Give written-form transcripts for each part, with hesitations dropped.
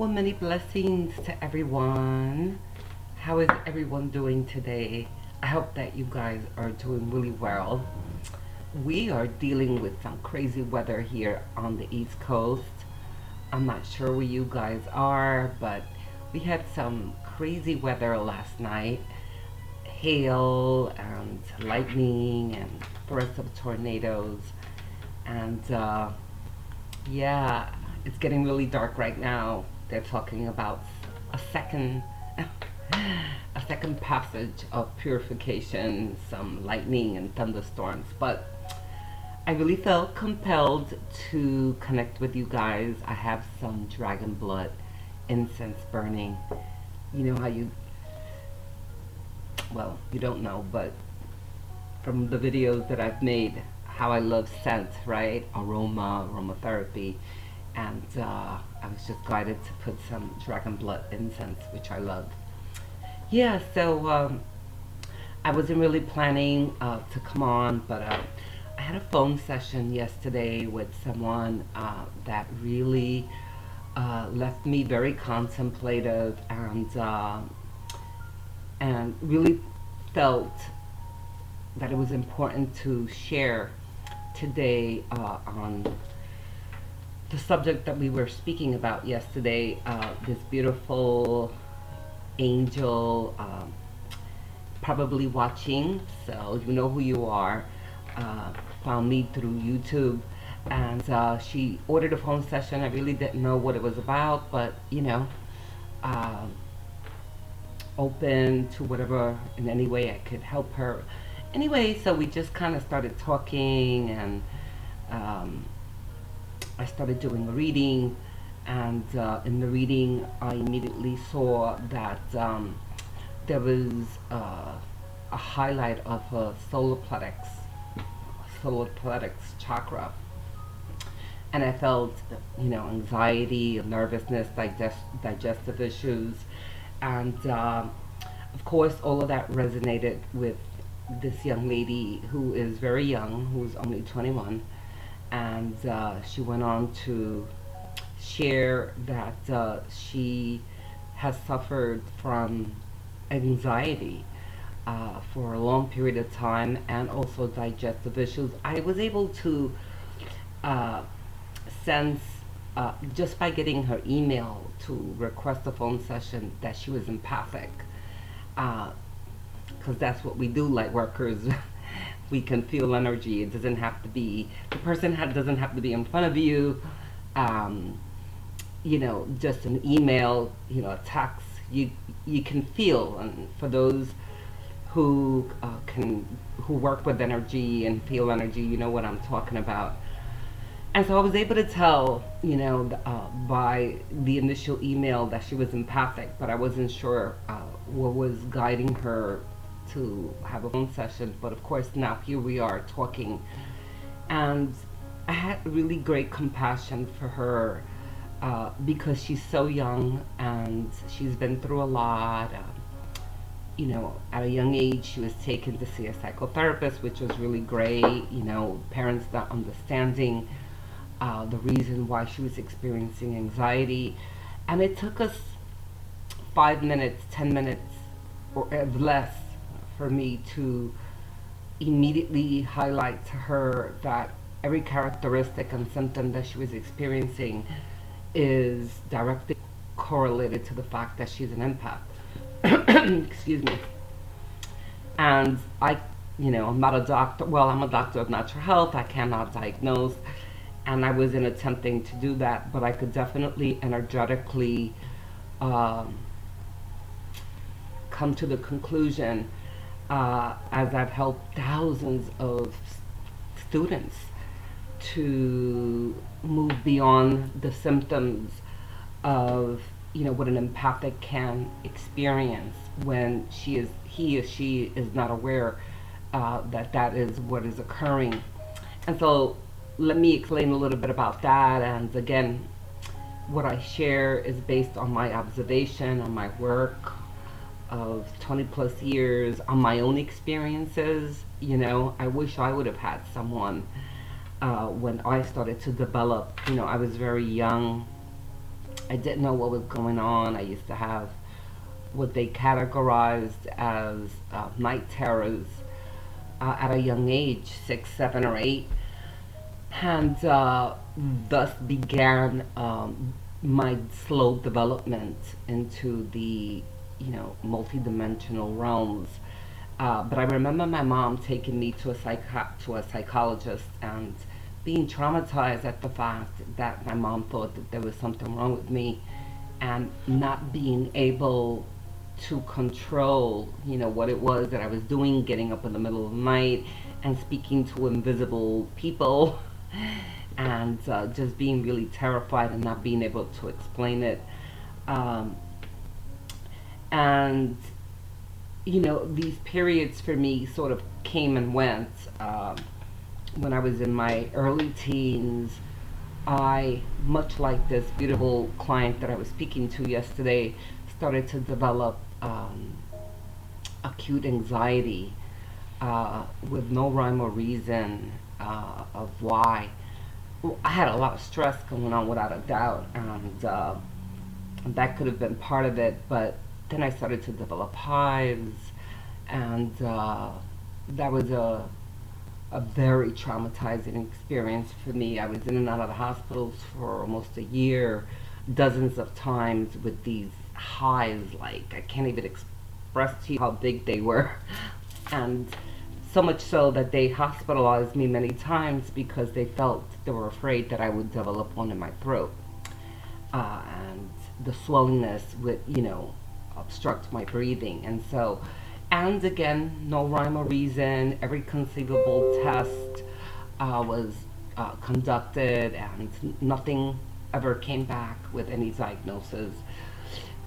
Well, many blessings to everyone. How is everyone doing today? I hope that you guys are doing really well. We are dealing with some crazy weather here on the East Coast. I'm not sure where you guys are, but we had some crazy weather last night. Hail and lightning and threats of tornadoes. And yeah, it's getting really dark right now. They're talking about a second a second passage of purification, some lightning and thunderstorms. But I really felt compelled to connect with you guys. I have some dragon blood incense burning. You know how well, you don't know, but from the videos that I've made, how I love scent, right? Aromatherapy. And I was just guided to put some dragon blood incense, which I love. Yeah, so I wasn't really planning to come on, but I had a phone session yesterday with someone that really left me very contemplative and really felt that it was important to share today on the subject that we were speaking about yesterday. This beautiful angel, probably watching, so you know who you are, found me through YouTube, and she ordered a phone session. I really didn't know what it was about, but uh, open to whatever in any way I could help her. Anyway, so we just kind of started talking, and I started doing a reading, and in the reading I immediately saw that there was a highlight of a solar plexus chakra, and I felt anxiety, nervousness, digestive issues, and of course all of that resonated with this young lady who is very young, who's only 21, and she went on to share that she has suffered from anxiety for a long period of time, and also digestive issues. I was able to sense just by getting her email to request a phone session that she was empathic, because that's what we do, light workers. We can feel energy. It doesn't have to be, the person doesn't have to be in front of you. Just an email, a text, you can feel. And for those who work with energy and feel energy, you know what I'm talking about. And so I was able to tell, by the initial email that she was empathic, but I wasn't sure what was guiding her to have a phone session. But of course now here we are talking, and I had really great compassion for her because she's so young and she's been through a lot. At a young age she was taken to see a psychotherapist, which was really great. Parents not understanding the reason why she was experiencing anxiety, and it took us 5 minutes, 10 minutes, or less, for me to immediately highlight to her that every characteristic and symptom that she was experiencing is directly correlated to the fact that she's an empath. Excuse me. And I'm not a doctor. Well, I'm a doctor of natural health. I cannot diagnose, and I wasn't attempting to do that, but I could definitely energetically come to the conclusion, as I've helped thousands of students to move beyond the symptoms of what an empathic can experience when he or she is not aware that is what is occurring. And so let me explain a little bit about that. And again, what I share is based on my observation, on my work of 20 plus years, on my own experiences. I wish I would have had someone when I started to develop. I was very young I didn't know what was going on. I used to have what they categorized as night terrors at a young age, 6, 7, or 8, and thus began my slow development into the multidimensional realms. But I remember my mom taking me to a psychologist and being traumatized at the fact that my mom thought that there was something wrong with me, and not being able to control, what it was that I was doing, getting up in the middle of the night and speaking to invisible people, and just being really terrified and not being able to explain it. Um, and these periods for me sort of came and went. When I was in my early teens, I, much like this beautiful client that I was speaking to yesterday, started to develop acute anxiety with no rhyme or reason of why. Well, I had a lot of stress going on without a doubt, and that could have been part of it, but then I started to develop hives, and that was a very traumatizing experience for me. I was in and out of the hospitals for almost a year, dozens of times with these hives. Like, I can't even express to you how big they were. And so much so that they hospitalized me many times because they were afraid that I would develop one in my throat. And the swellingness would, obstruct my breathing. And again, no rhyme or reason. Every conceivable test was conducted, and nothing ever came back with any diagnosis.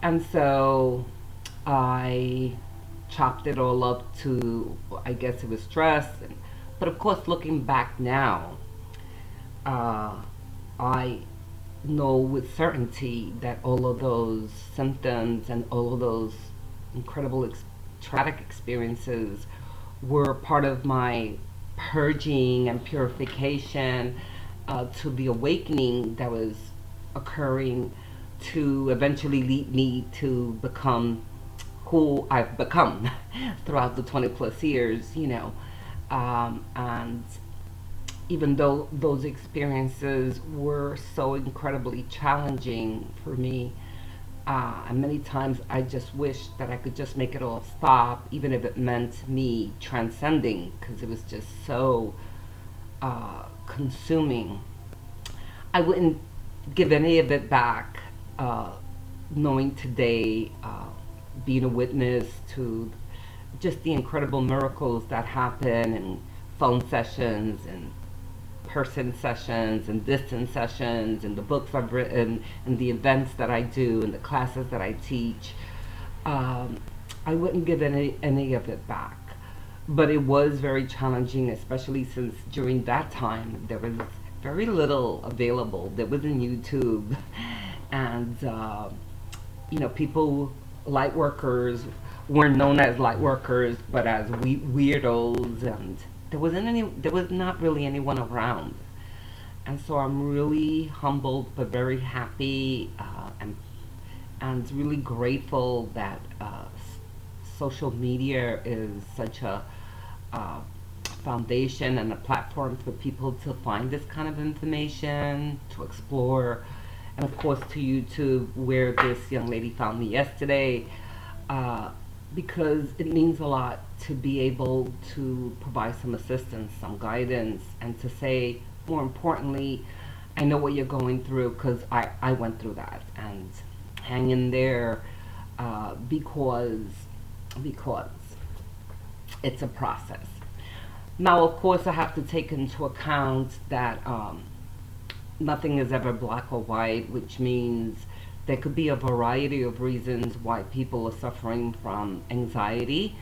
And so I chopped it all up to, I guess it was stress. But of course, looking back now, I know with certainty that all of those symptoms and all of those incredible traumatic experiences were part of my purging and purification to the awakening that was occurring to eventually lead me to become who I've become throughout the 20 plus years, and even though those experiences were so incredibly challenging for me, and many times I just wish that I could just make it all stop, even if it meant me transcending, because it was just so consuming. I wouldn't give any of it back, knowing today, being a witness to just the incredible miracles that happen in phone sessions and person sessions and distance sessions and the books I've written and the events that I do and the classes that I teach. I wouldn't give any of it back. But it was very challenging, especially since during that time there was very little available. There wasn't YouTube. And, people, light workers, weren't known as light workers, but as weirdos, and there was not really anyone around. And so I'm really humbled but very happy, and really grateful that social media is such a foundation and a platform for people to find this kind of information, to explore, and of course to YouTube, where this young lady found me yesterday, because it means a lot to be able to provide some assistance, some guidance, and to say, more importantly, I know what you're going through because I went through that, and hang in there, because it's a process. Now, of course, I have to take into account that nothing is ever black or white, which means there could be a variety of reasons why people are suffering from anxiety.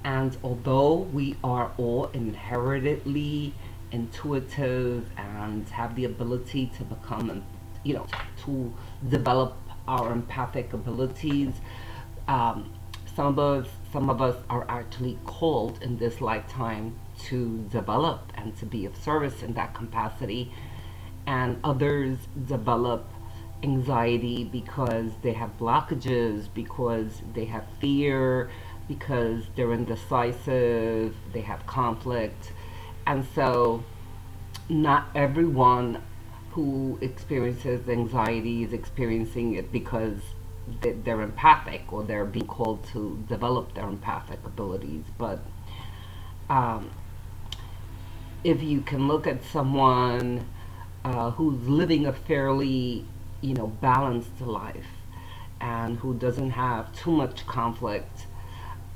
And although we are all inherently intuitive and have the ability to become, to develop our empathic abilities, some of us are actually called in this lifetime to develop and to be of service in that capacity, and others develop anxiety because they have blockages, because they have fear, because they're indecisive, they have conflict. And so, not everyone who experiences anxiety is experiencing it because they're empathic or they're being called to develop their empathic abilities. But um, if you can look at someone who's living a fairly, balanced life and who doesn't have too much conflict,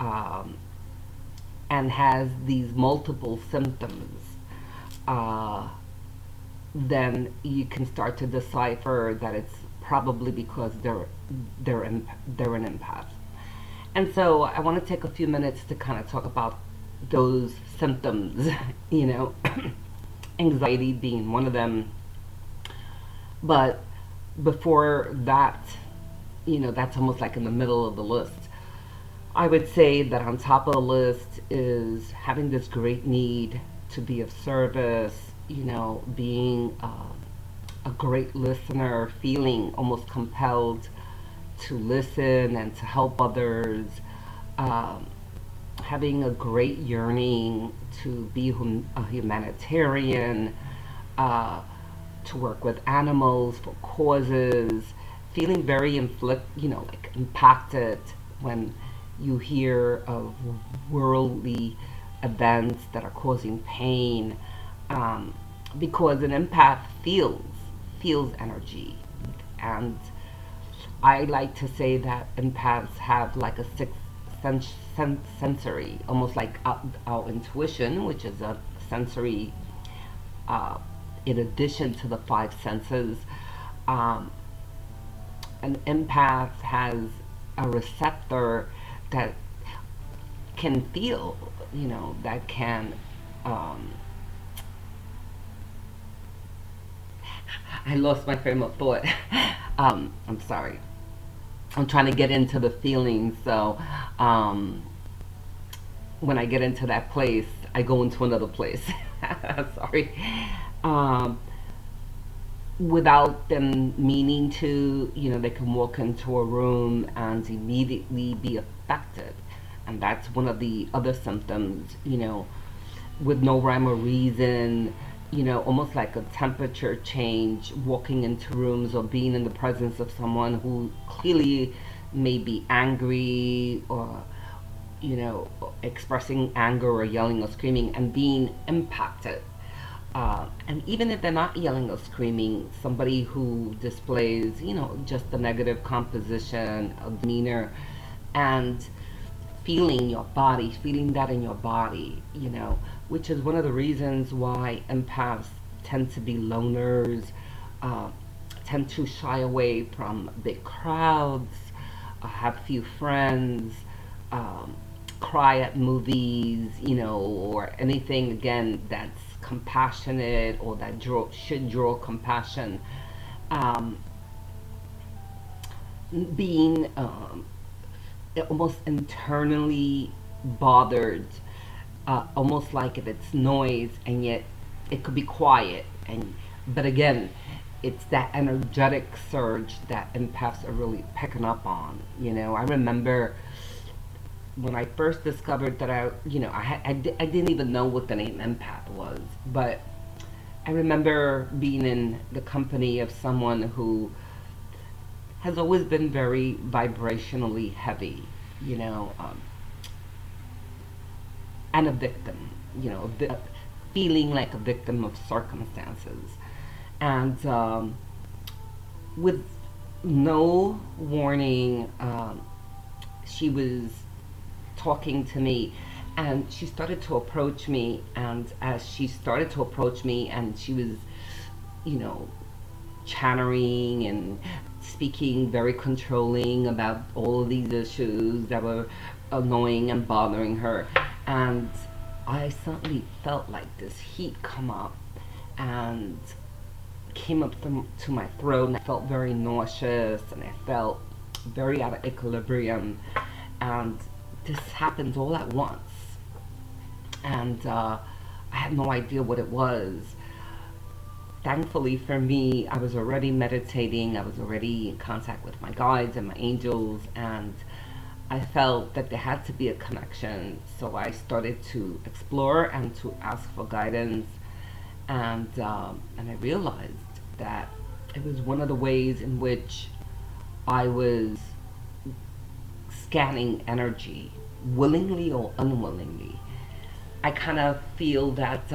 um, and has these multiple symptoms, uh, then you can start to decipher that it's probably because they're an empath. And so I want to take a few minutes to kind of talk about those symptoms, you know, anxiety being one of them. But before that, that's almost like in the middle of the list. I would say that on top of the list is having this great need to be of service, being a great listener, feeling almost compelled to listen and to help others, um, having a great yearning to be a humanitarian, uh, to work with animals for causes, feeling very like impacted when you hear of worldly events that are causing pain, um, because an empath feels energy, and I like to say that empaths have like a sixth sensory, almost like our intuition, which is a sensory, uh, in addition to the five senses. Um, an empath has a receptor that can feel, that can. Um, I lost my frame of thought. I'm sorry. I'm trying to get into the feelings, so um, when I get into that place, I go into another place. Sorry. Um, Without them meaning to, they can walk into a room and immediately be affected. And that's one of the other symptoms, with no rhyme or reason, almost like a temperature change, walking into rooms or being in the presence of someone who clearly may be angry or, expressing anger or yelling or screaming and being impacted. And even if they're not yelling or screaming, somebody who displays, just a negative composition of demeanor and feeling that in your body, which is one of the reasons why empaths tend to be loners, uh, tend to shy away from big crowds, have few friends, um, cry at movies, or anything again that's compassionate or that should draw compassion. Um, Being almost internally bothered, almost like if it's noise and yet it could be quiet. But again, it's that energetic surge that empaths are really picking up on. I remember when I first discovered that I didn't even know what the name empath was, but I remember being in the company of someone who has always been very vibrationally heavy, you know, um, and a victim, feeling like a victim of circumstances. And with no warning, she was talking to me, and she started to approach me. And as she started to approach me, and she was, you know, chattering and speaking very controlling about all of these issues that were annoying and bothering her. And I suddenly felt like this heat come up and came up to my throat, and I felt very nauseous, and I felt very out of equilibrium. And this happened all at once. And I had no idea what it was. thankfully for me, I was already meditating. I was already in contact with my guides and my angels, and I felt that there had to be a connection. So I started to explore and to ask for guidance, and I realized that it was one of the ways in which I was scanning energy, willingly or unwillingly. I kind of feel that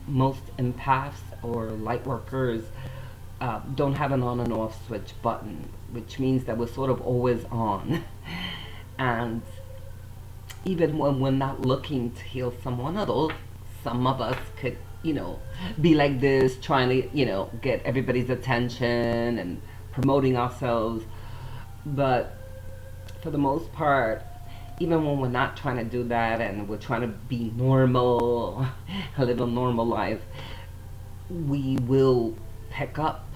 most empaths or light workers don't have an on and off switch button, which means that we're sort of always on. And even when we're not looking to heal someone else, some of us could, be like this, trying to, get everybody's attention and promoting ourselves. But for the most part, even when we're not trying to do that and we're trying to be normal, live a normal life, we will pick up,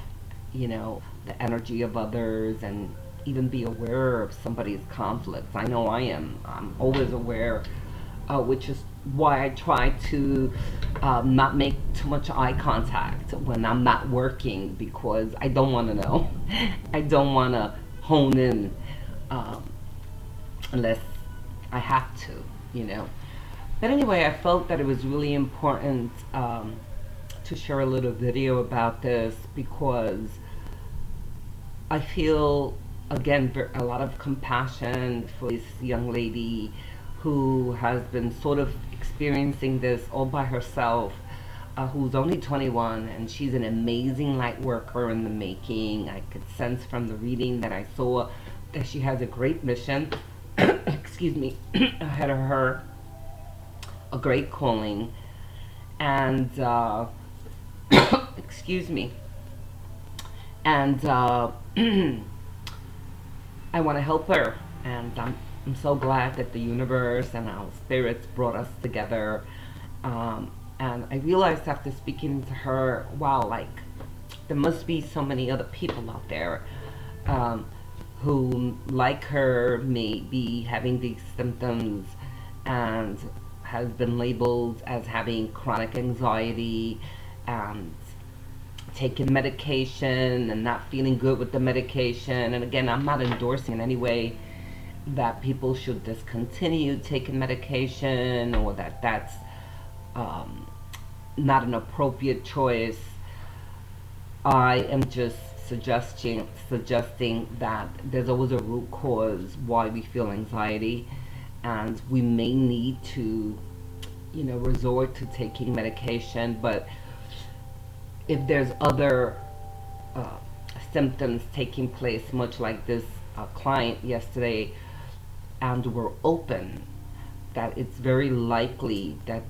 the energy of others and even be aware of somebody's conflicts. I know I am. I'm always aware, which is why I try to not make too much eye contact when I'm not working, because I don't want to know. I don't want to hone in um, unless I have to. But anyway, I felt that it was really important to share a little video about this, because I feel, again, a lot of compassion for this young lady who has been sort of experiencing this all by herself, who's only 21, and she's an amazing light worker in the making. I could sense from the reading that I saw that she has a great mission, excuse me, ahead of her, a great calling, and excuse me, and I want to help her, and I'm so glad that the universe and our spirits brought us together. And I realized after speaking to her, wow, like, there must be so many other people out there who, like her, may be having these symptoms and has been labeled as having chronic anxiety and taking medication and not feeling good with the medication. And again, I'm not endorsing in any way that people should discontinue taking medication, or that that's not an appropriate choice. I am just suggesting that there's always a root cause why we feel anxiety, and we may need to, resort to taking medication. But if there's other symptoms taking place, much like this client yesterday, and we're open, that it's very likely that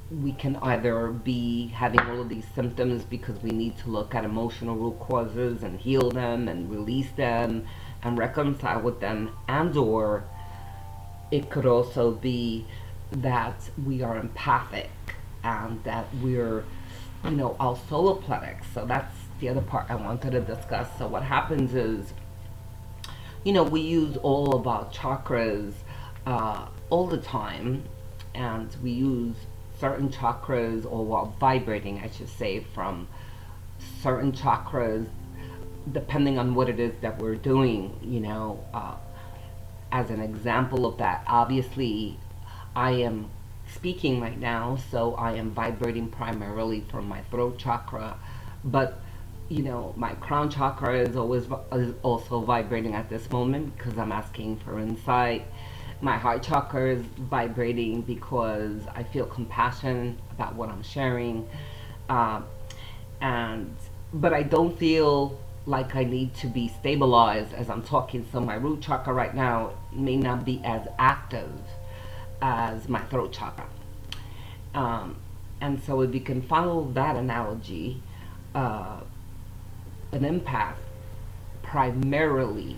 we can either be having all of these symptoms because we need to look at emotional root causes and heal them and release them and reconcile with them, and or it could also be that we are empathic and that we're, all solopletic. So that's the other part I wanted to discuss. So what happens is, we use all of our chakras all the time, and we use certain chakras, or while vibrating, I should say, from certain chakras, depending on what it is that we're doing. As an example of that, obviously, I am speaking right now, so I am vibrating primarily from my throat chakra, but my crown chakra is also vibrating at this moment because I'm asking for insight. My heart chakra is vibrating because I feel compassion about what I'm sharing, but I don't feel like I need to be stabilized as I'm talking. So my root chakra right now may not be as active as my throat chakra. And so if you can follow that analogy, an empath primarily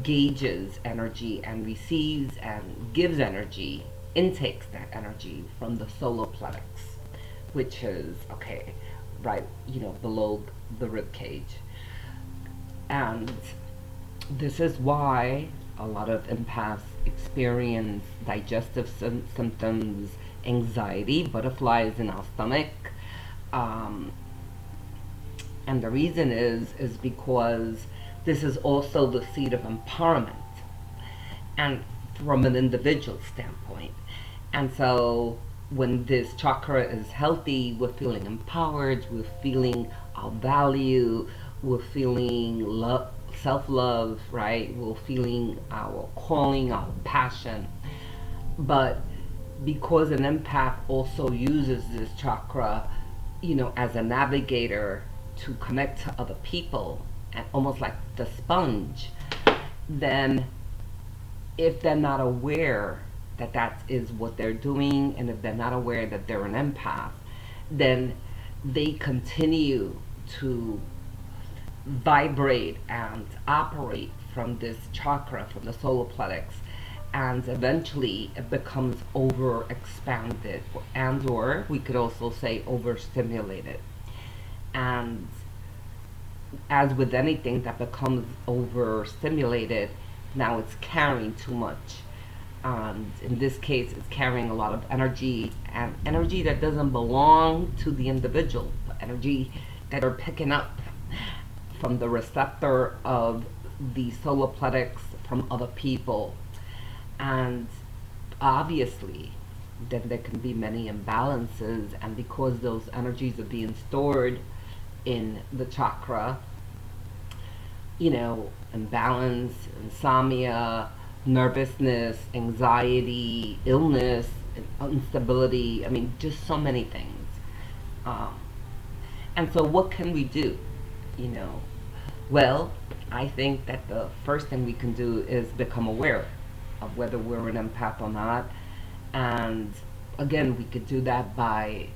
gauges energy and receives and gives energy, intakes that energy from the solar plexus, which is, right, below the rib cage. And this is why a lot of empaths experience digestive symptoms, anxiety, butterflies in our stomach, Um, and the reason is because this is also the seat of empowerment, and from an individual standpoint. And so when this chakra is healthy, we're feeling empowered, we're feeling our value, we're feeling love, self-love, right? We're feeling our calling, our passion. But because an empath also uses this chakra, as a navigator to connect to other people, and almost like the sponge, then if they're not aware that that is what they're doing, and if they're not aware that they're an empath, then they continue to vibrate and operate from this chakra, from the solar plexus, and eventually it becomes over expanded, and or we could also say overstimulated. And as with anything that becomes overstimulated, now it's carrying too much. In this case, it's carrying a lot of energy, and energy that doesn't belong to the individual, but energy that are picking up from the receptor of the solar plexus from other people. And obviously, then there can be many imbalances, and because those energies are being stored in the chakra, imbalance, insomnia, nervousness, anxiety, illness, instability. I mean, just so many things. Um, and so, what can we do? You know, well, I think that the first thing we can do is become aware of whether we're an empath or not. And again, we could do that by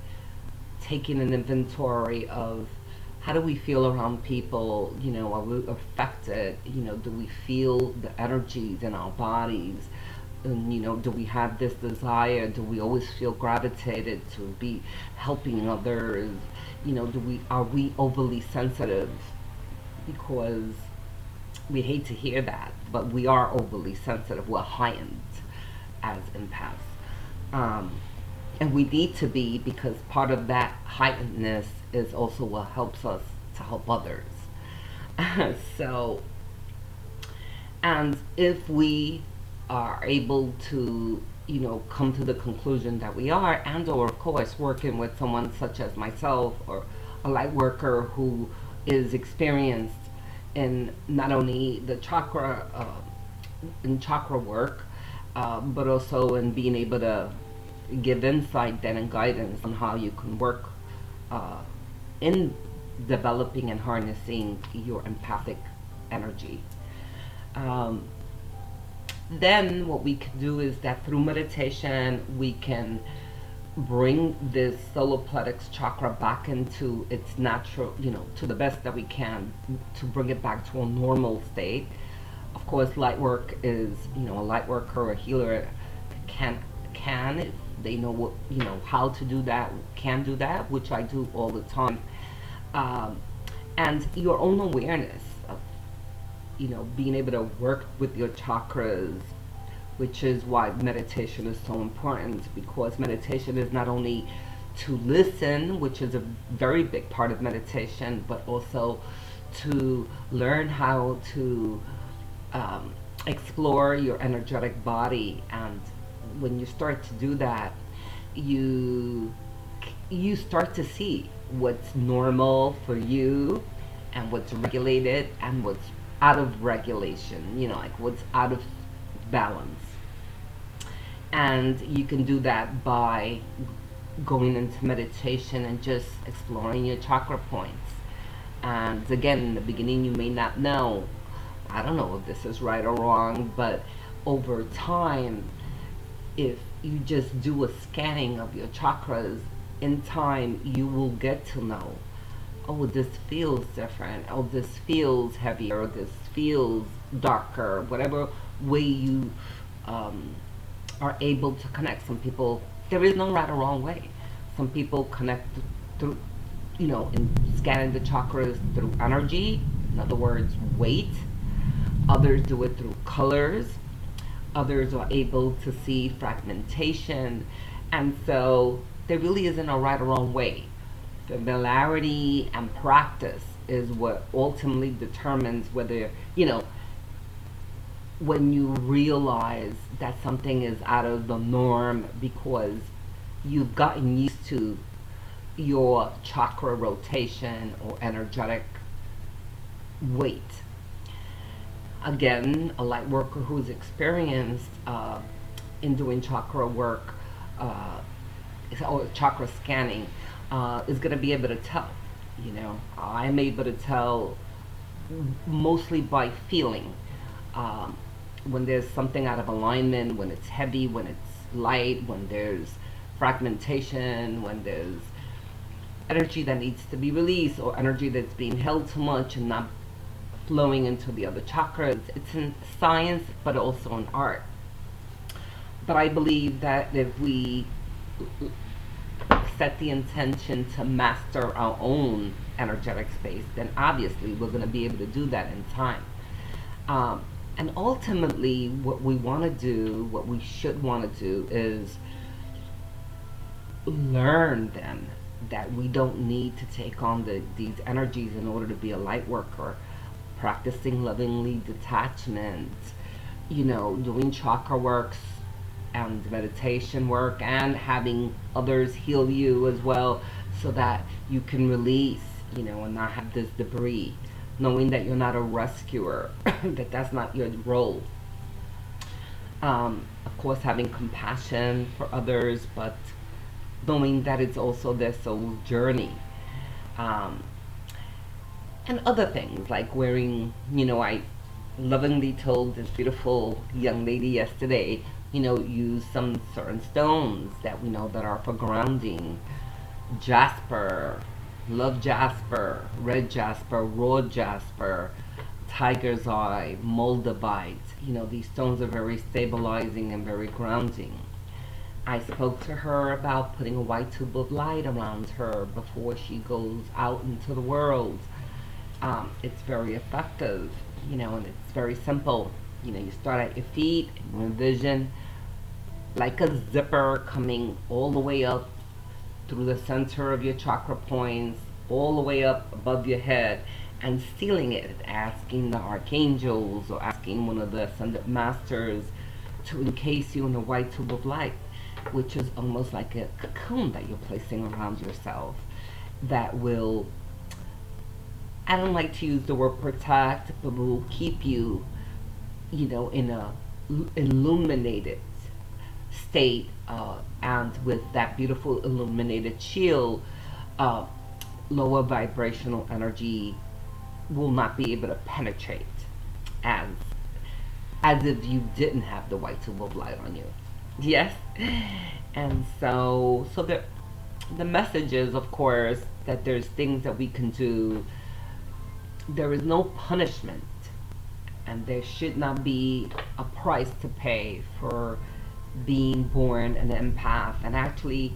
taking an inventory of how do we feel around people. Are we affected? Do we feel the energies in our bodies? And do we have this desire? Do we always feel gravitated to be helping others? Are we overly sensitive? Because we hate to hear that, but we are overly sensitive. We're heightened as empaths. And we need to be, because part of that heightenedness is also what helps us to help others. So, and if we are able to, come to the conclusion that we are, and or of course working with someone such as myself or a light worker who is experienced in not only the chakra, in chakra work, but also in being able to give insight then and guidance on how you can work in developing and harnessing your empathic energy. Then what we can do is that through meditation we can bring this solar plexus chakra back into its natural, to the best that we can, to bring it back to a normal state. Of course, light work is, a light worker or a healer can if they know what, how to do that, can do that, which I do all the time. And your own awareness of, being able to work with your chakras, which is why meditation is so important, because meditation is not only to listen, which is a very big part of meditation, but also to learn how to explore your energetic body. And when you start to do that, you start to see what's normal for you and what's regulated and what's out of regulation, like what's out of balance. And you can do that by going into meditation and just exploring your chakra points. And again, in the beginning you may not know, I don't know if this is right or wrong, but over time, if you just do a scanning of your chakras, in time you will get to know, oh, this feels different, oh, this feels heavier, or this feels darker, whatever way you are able to connect. Some people, there is no right or wrong way. Some people connect through, in scanning the chakras through energy, in other words, weight. Others do it through colors. Others are able to see fragmentation. And so there really isn't a right or wrong way. Familiarity and practice is what ultimately determines whether, you know, when you realize that something is out of the norm because you've gotten used to your chakra rotation or energetic weight. Again, a light worker who's experienced in doing chakra work uh, or chakra scanning is going to be able to tell. You know, I'm able to tell mostly by feeling um, when there's something out of alignment, when it's heavy, when it's light, when there's fragmentation, when there's energy that needs to be released or energy that's being held too much and not flowing into the other chakras. It's in science, but also in art. But I believe that if we set the intention to master our own energetic space, then obviously we're going to be able to do that in time. And ultimately, what we want to do, what we should want to do, is learn then that we don't need to take on these energies in order to be a light worker. Practicing lovingly detachment, you know, doing chakra works and meditation work and having others heal you as well so that you can release, you know, and not have this debris. Knowing that you're not a rescuer, that that's not your role. Of course, having compassion for others, but knowing that it's also their soul's journey. Um, and other things like wearing, you know, I lovingly told this beautiful young lady yesterday, you know, use some certain stones that we know that are for grounding. Jasper, love jasper, red jasper, raw jasper, tiger's eye, moldavite. You know, these stones are very stabilizing and very grounding. I spoke to her about putting a white tube of light around her before she goes out into the world. It's very effective, you know, and it's very simple. You know, you start at your feet and envision like a zipper coming all the way up through the center of your chakra points, all the way up above your head, and sealing it, asking the archangels or asking one of the ascended masters to encase you in a white tube of light, which is almost like a cocoon that you're placing around yourself that will, I don't like to use the word protect, but will keep you, you know, in a illuminated state, and with that beautiful illuminated shield, uh, lower vibrational energy will not be able to penetrate as if you didn't have the white tube of light on you. Yes, and so the message is, of course, that there's things that we can do. There is no punishment, and there should not be a price to pay for being born an empath. And actually,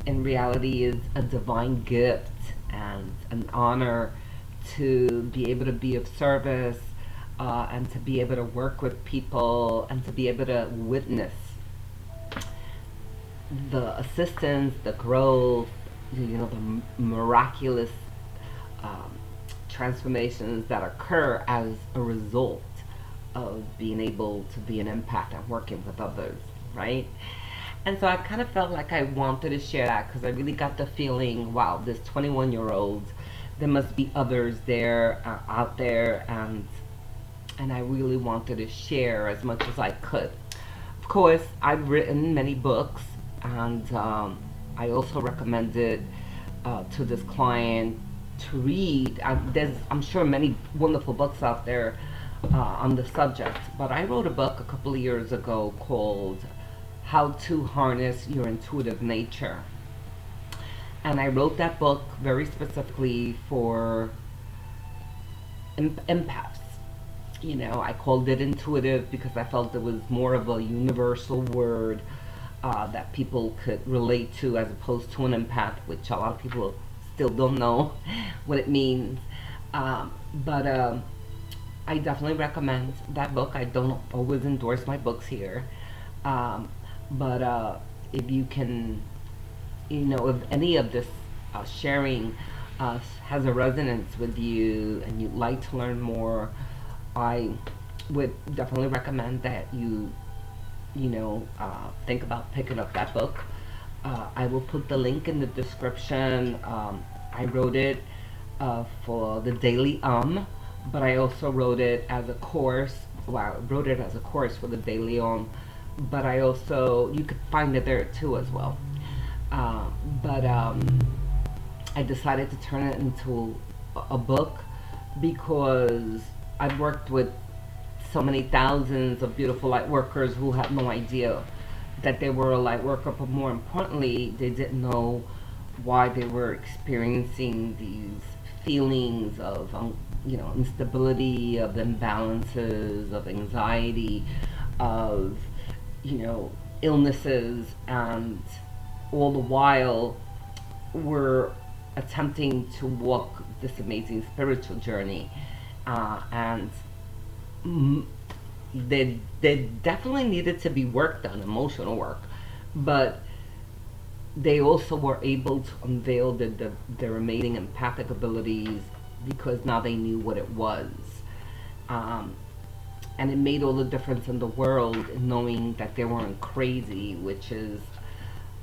in reality, is a divine gift and an honor to be able to be of service, and to be able to work with people and to be able to witness the assistance, the growth, you know, the miraculous um, transformations that occur as a result of being able to be an empath and working with others, right? And so I kind of felt like I wanted to share that because I really got the feeling, wow, this 21-year-old, there must be others there, out there, and I really wanted to share as much as I could. Of course, I've written many books, and I also recommended to this client to read. I'm sure many wonderful books out there on the subject, but I wrote a book a couple of years ago called How to Harness Your Intuitive Nature. And I wrote that book very specifically for empaths. You know, I called it intuitive because I felt it was more of a universal word that people could relate to, as opposed to an empath, which a lot of people still don't know what it means. But I definitely recommend that book. I don't always endorse my books here. But if you can, you know, if any of this sharing has a resonance with you and you'd like to learn more, I would definitely recommend that you think about picking up that book. I will put the link in the description. I wrote it for the daily but I also wrote it as a course. Well, I wrote it as a course for the daily but I also, you could find it there too as well. But I decided to turn it into a book because I've worked with so many thousands of beautiful light workers who had no idea that they were a light worker, but more importantly, they didn't know why they were experiencing these feelings of, instability, of imbalances, of anxiety, of, illnesses, and all the while we're attempting to walk this amazing spiritual journey. And they definitely needed to be worked on, emotional work, but they also were able to unveil their amazing empathic abilities because now they knew what it was. And it made all the difference in the world in knowing that they weren't crazy, which is,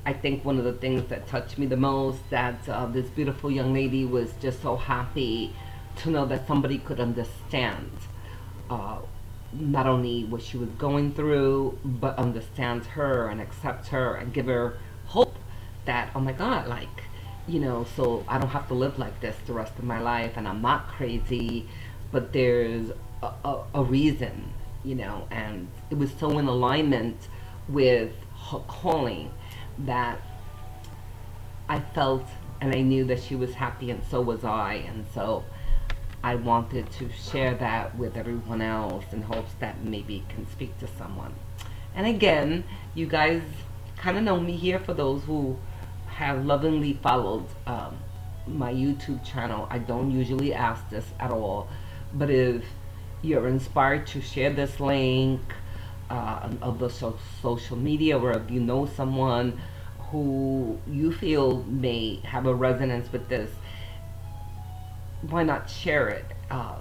I think, one of the things that touched me the most, that this beautiful young lady was just so happy to know that somebody could understand not only what she was going through, but understands her and accept her and give her hope that, oh my God, so I don't have to live like this the rest of my life, and I'm not crazy, but there's a reason, and it was so in alignment with her calling that I felt and I knew that she was happy, and so was I, and so I wanted to share that with everyone else in hopes that maybe it can speak to someone. And again, you guys kind of know me here. For those who have lovingly followed my YouTube channel, I don't usually ask this at all, but if you're inspired to share this link of the social media, or if you know someone who you feel may have a resonance with this, why not share it? I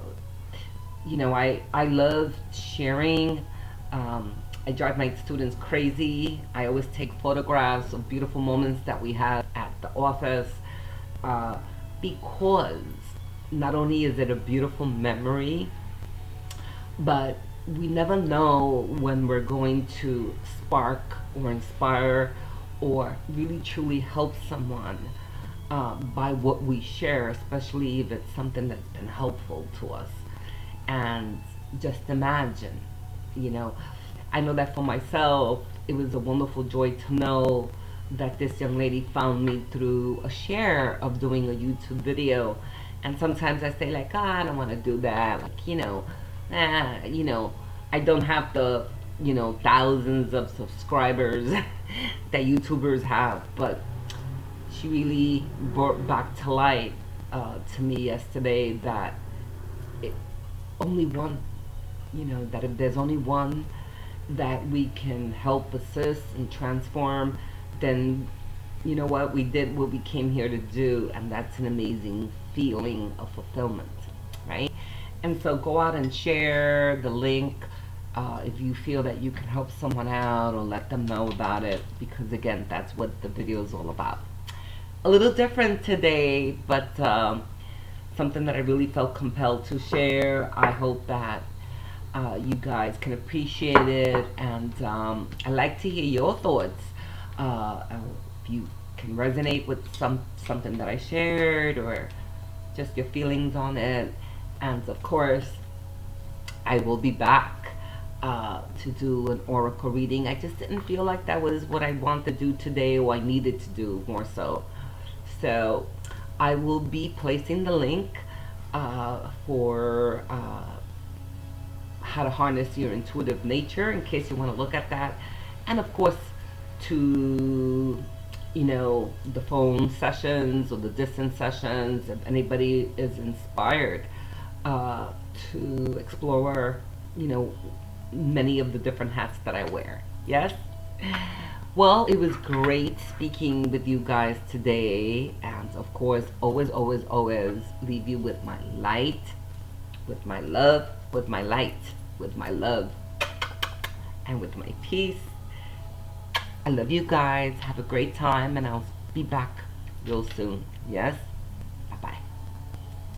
love sharing. I drive my students crazy. I always take photographs of beautiful moments that we have at the office because not only is it a beautiful memory, but we never know when we're going to spark or inspire or really truly help someone by what we share, especially if it's something that's been helpful to us. And just imagine, I know that for myself, it was a wonderful joy to know that this young lady found me through a share of doing a YouTube video. And sometimes I say I don't want to do that. I don't have the, thousands of subscribers that YouTubers have, but she really brought back to light to me yesterday that only one, that if there's only one that we can help assist and transform, then you know what, we did what we came here to do, and that's an amazing feeling of fulfillment, right? And so go out and share the link if you feel that you can help someone out, or let them know about it, because again, that's what the video is all about. A little different today, but something that I really felt compelled to share. I hope that you guys can appreciate it, and I'd like to hear your thoughts. If you can resonate with something that I shared, or just your feelings on it. And of course, I will be back to do an oracle reading. I just didn't feel like that was what I wanted to do today, or I needed to do more so. So I will be placing the link for how to harness your intuitive nature, in case you want to look at that. And of course, to the phone sessions or the distance sessions, if anybody is inspired to explore many of the different hats that I wear. Yes? Well, it was great speaking with you guys today. And of course, always, always, always leave you with my light, with my love, with my light, with my love, and with my peace. I love you guys. Have a great time, and I'll be back real soon. Yes?